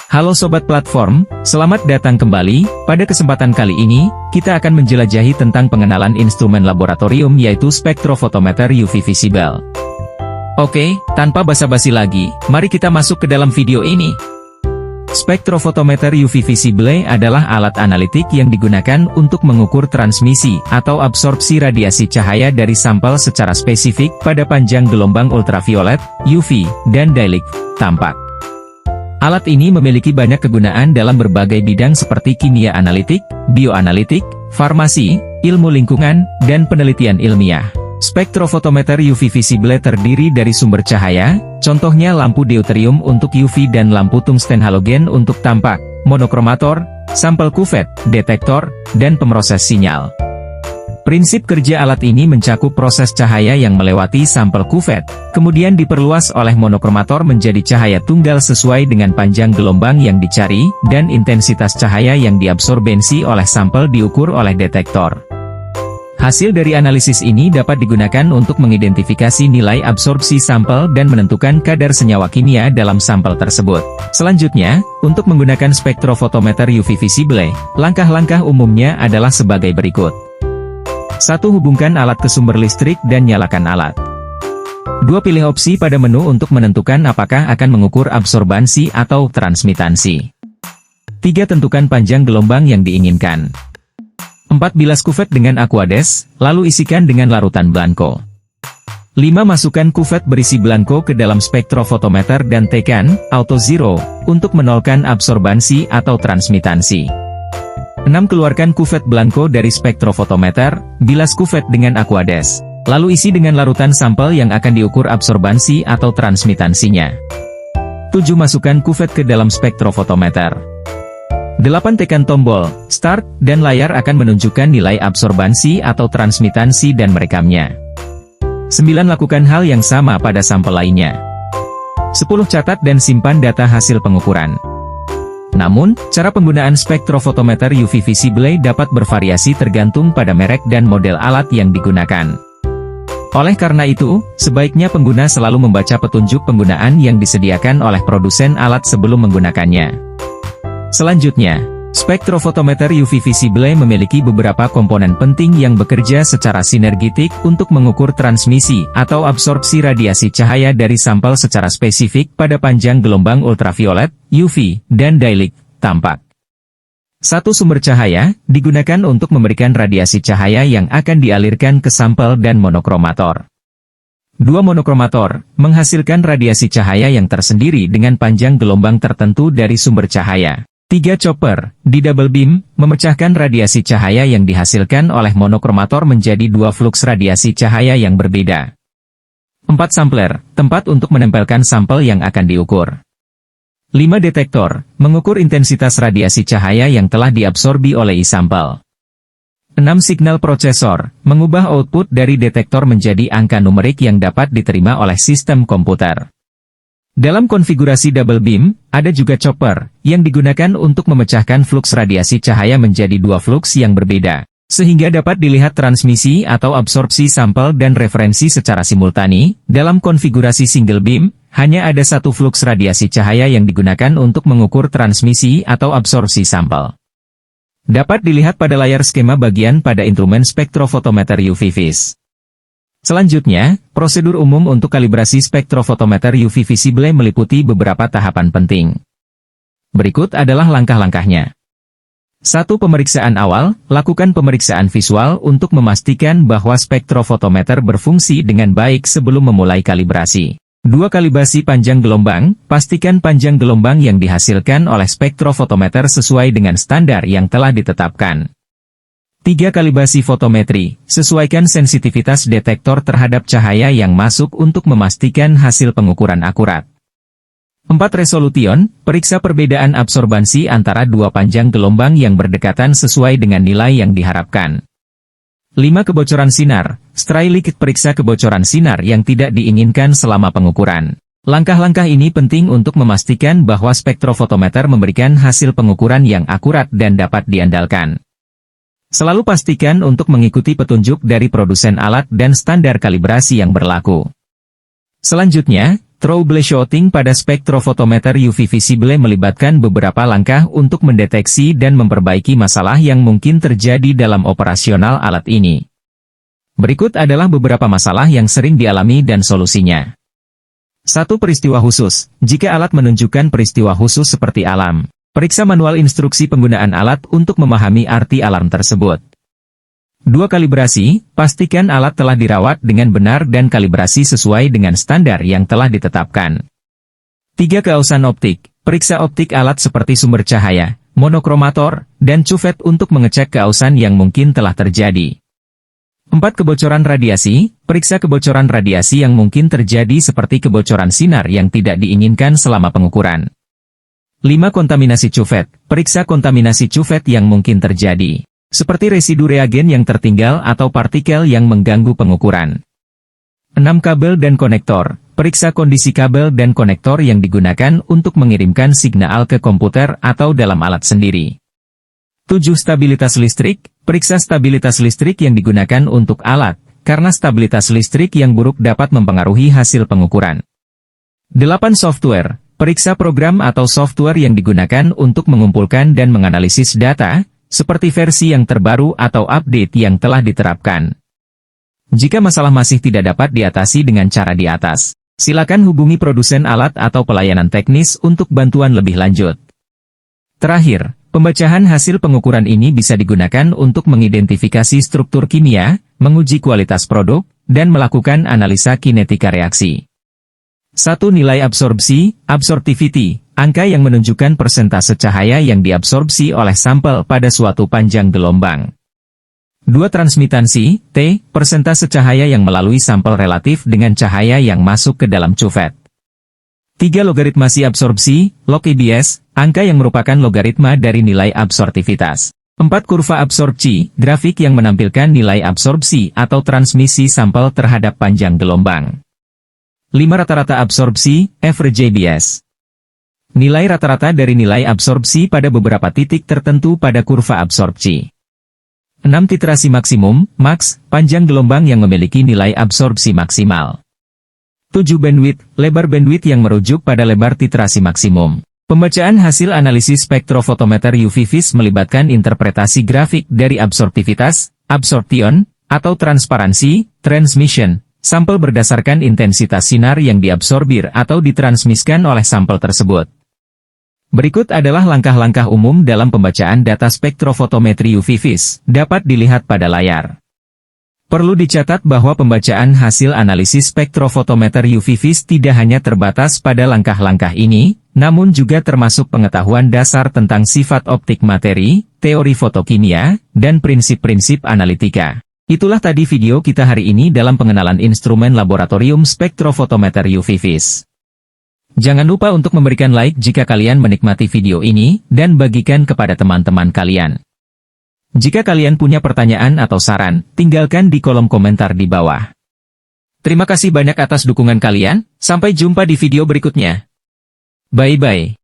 Halo Sobat Platform, selamat datang kembali. Pada kesempatan kali ini, kita akan menjelajahi tentang pengenalan instrumen laboratorium yaitu spektrofotometer UV visible. Oke, tanpa basa-basi lagi, mari kita masuk ke dalam video ini. Spektrofotometer UV visible adalah alat analitik yang digunakan untuk mengukur transmisi atau absorpsi radiasi cahaya dari sampel secara spesifik pada panjang gelombang ultraviolet, UV, dan daylight tampak. Alat ini memiliki banyak kegunaan dalam berbagai bidang seperti kimia analitik, bioanalitik, farmasi, ilmu lingkungan, dan penelitian ilmiah. Spektrofotometer UV visible terdiri dari sumber cahaya, contohnya lampu deuterium untuk UV dan lampu tungsten halogen untuk tampak, monokromator, sampel kuvet, detektor, dan pemroses sinyal. Prinsip kerja alat ini mencakup proses cahaya yang melewati sampel kuvet, kemudian diperluas oleh monokromator menjadi cahaya tunggal sesuai dengan panjang gelombang yang dicari, dan intensitas cahaya yang diabsorbensi oleh sampel diukur oleh detektor. Hasil dari analisis ini dapat digunakan untuk mengidentifikasi nilai absorpsi sampel dan menentukan kadar senyawa kimia dalam sampel tersebut. Selanjutnya, untuk menggunakan spektrofotometer UV visible, langkah-langkah umumnya adalah sebagai berikut. 1. Hubungkan alat ke sumber listrik dan nyalakan alat. 2. Pilih opsi pada menu untuk menentukan apakah akan mengukur absorbansi atau transmitansi. 3. Tentukan panjang gelombang yang diinginkan. 4. Bilas kuvet dengan Aquades, lalu isikan dengan larutan blanko. 5. Masukkan kuvet berisi blanko ke dalam spektrofotometer dan tekan Auto Zero untuk menolkan absorbansi atau transmitansi. 6. Keluarkan kuvet blanko dari spektrofotometer, bilas kuvet dengan Aquades, lalu isi dengan larutan sampel yang akan diukur absorbansi atau transmitansinya. 7. Masukkan kuvet ke dalam spektrofotometer. 8. Tekan tombol Start, dan layar akan menunjukkan nilai absorbansi atau transmitansi dan merekamnya. 9. Lakukan hal yang sama pada sampel lainnya. 10. Catat dan simpan data hasil pengukuran. Namun, cara penggunaan spektrofotometer UV visible dapat bervariasi tergantung pada merek dan model alat yang digunakan. Oleh karena itu, sebaiknya pengguna selalu membaca petunjuk penggunaan yang disediakan oleh produsen alat sebelum menggunakannya. Selanjutnya, spektrofotometer UV visible memiliki beberapa komponen penting yang bekerja secara sinergitik untuk mengukur transmisi atau absorpsi radiasi cahaya dari sampel secara spesifik pada panjang gelombang ultraviolet, UV, dan daylight tampak. 1. Sumber cahaya digunakan untuk memberikan radiasi cahaya yang akan dialirkan ke sampel dan monokromator. 2. Monokromator menghasilkan radiasi cahaya yang tersendiri dengan panjang gelombang tertentu dari sumber cahaya. 3. Chopper, di double beam, memecahkan radiasi cahaya yang dihasilkan oleh monokromator menjadi 2 fluks radiasi cahaya yang berbeda. 4. Sampler, tempat untuk menempelkan sampel yang akan diukur. 5. Detektor, mengukur intensitas radiasi cahaya yang telah diabsorbi oleh sampel. 6. Signal processor, mengubah output dari detektor menjadi angka numerik yang dapat diterima oleh sistem komputer. Dalam konfigurasi double beam, ada juga chopper, yang digunakan untuk memecahkan fluks radiasi cahaya menjadi 2 fluks yang berbeda, sehingga dapat dilihat transmisi atau absorpsi sampel dan referensi secara simultani. Dalam konfigurasi single beam, hanya ada 1 fluks radiasi cahaya yang digunakan untuk mengukur transmisi atau absorpsi sampel. Dapat dilihat pada layar skema bagian pada instrumen spektrofotometer UV vis. Selanjutnya, prosedur umum untuk kalibrasi spektrofotometer UV visible meliputi beberapa tahapan penting. Berikut adalah langkah-langkahnya. 1. Pemeriksaan awal, lakukan pemeriksaan visual untuk memastikan bahwa spektrofotometer berfungsi dengan baik sebelum memulai kalibrasi. 2. Kalibrasi panjang gelombang, pastikan panjang gelombang yang dihasilkan oleh spektrofotometer sesuai dengan standar yang telah ditetapkan. 3. Kalibrasi fotometri, sesuaikan sensitivitas detektor terhadap cahaya yang masuk untuk memastikan hasil pengukuran akurat. 4. Resolution, periksa perbedaan absorbansi antara 2 panjang gelombang yang berdekatan sesuai dengan nilai yang diharapkan. 5. Kebocoran sinar, Straight periksa kebocoran sinar yang tidak diinginkan selama pengukuran. Langkah-langkah ini penting untuk memastikan bahwa spektrofotometer memberikan hasil pengukuran yang akurat dan dapat diandalkan. Selalu pastikan untuk mengikuti petunjuk dari produsen alat dan standar kalibrasi yang berlaku. Selanjutnya, Troubleshooting pada spektrofotometer UV visible melibatkan beberapa langkah untuk mendeteksi dan memperbaiki masalah yang mungkin terjadi dalam operasional alat ini. Berikut adalah beberapa masalah yang sering dialami dan solusinya. 1. Peristiwa khusus. Jika alat menunjukkan peristiwa khusus seperti alam, periksa manual instruksi penggunaan alat untuk memahami arti alarm tersebut. 2. Kalibrasi, pastikan alat telah dirawat dengan benar dan kalibrasi sesuai dengan standar yang telah ditetapkan. 3. Keausan optik, periksa optik alat seperti sumber cahaya, monokromator, dan cuvet untuk mengecek keausan yang mungkin telah terjadi. 4. Kebocoran radiasi, periksa kebocoran radiasi yang mungkin terjadi seperti kebocoran sinar yang tidak diinginkan selama pengukuran. 5. Kontaminasi cuvet, periksa kontaminasi cuvet yang mungkin terjadi, seperti residu reagen yang tertinggal atau partikel yang mengganggu pengukuran. 6. Kabel dan konektor, periksa kondisi kabel dan konektor yang digunakan untuk mengirimkan signal ke komputer atau dalam alat sendiri. 7. Stabilitas listrik, periksa stabilitas listrik yang digunakan untuk alat, karena stabilitas listrik yang buruk dapat mempengaruhi hasil pengukuran. 8. Software, periksa program atau software yang digunakan untuk mengumpulkan dan menganalisis data, seperti versi yang terbaru atau update yang telah diterapkan. Jika masalah masih tidak dapat diatasi dengan cara di atas, silakan hubungi produsen alat atau pelayanan teknis untuk bantuan lebih lanjut. Terakhir, pembacaan hasil pengukuran ini bisa digunakan untuk mengidentifikasi struktur kimia, menguji kualitas produk, dan melakukan analisa kinetika reaksi. 1. Nilai absorpsi, absorptivity, angka yang menunjukkan persentase cahaya yang diabsorpsi oleh sampel pada suatu panjang gelombang. 2. Transmitansi, T, persentase cahaya yang melalui sampel relatif dengan cahaya yang masuk ke dalam cuvet. 3. Logaritmasi absorpsi, log EBS, angka yang merupakan logaritma dari nilai absorptivitas. 4. Kurva absorpsi, grafik yang menampilkan nilai absorpsi atau transmisi sampel terhadap panjang gelombang. 5. Rata-rata absorpsi, average ABS. Nilai rata-rata dari nilai absorpsi pada beberapa titik tertentu pada kurva absorpsi. 6. Titrasi maksimum, max, panjang gelombang yang memiliki nilai absorpsi maksimal. 7. Bandwidth, lebar bandwidth yang merujuk pada lebar titrasi maksimum. Pembacaan hasil analisis spektrofotometer UV-Vis melibatkan interpretasi grafik dari absorptivitas, absorption, atau transparansi, transmission, sampel berdasarkan intensitas sinar yang diabsorbir atau ditransmiskan oleh sampel tersebut. Berikut adalah langkah-langkah umum dalam pembacaan data spektrofotometri UV-Vis, dapat dilihat pada layar. Perlu dicatat bahwa pembacaan hasil analisis spektrofotometer UV-Vis tidak hanya terbatas pada langkah-langkah ini, namun juga termasuk pengetahuan dasar tentang sifat optik materi, teori fotokimia, dan prinsip-prinsip analitika. Itulah tadi video kita hari ini dalam pengenalan instrumen laboratorium spektrofotometer UV-Vis. Jangan lupa untuk memberikan like jika kalian menikmati video ini, dan bagikan kepada teman-teman kalian. Jika kalian punya pertanyaan atau saran, tinggalkan di kolom komentar di bawah. Terima kasih banyak atas dukungan kalian, sampai jumpa di video berikutnya. Bye-bye.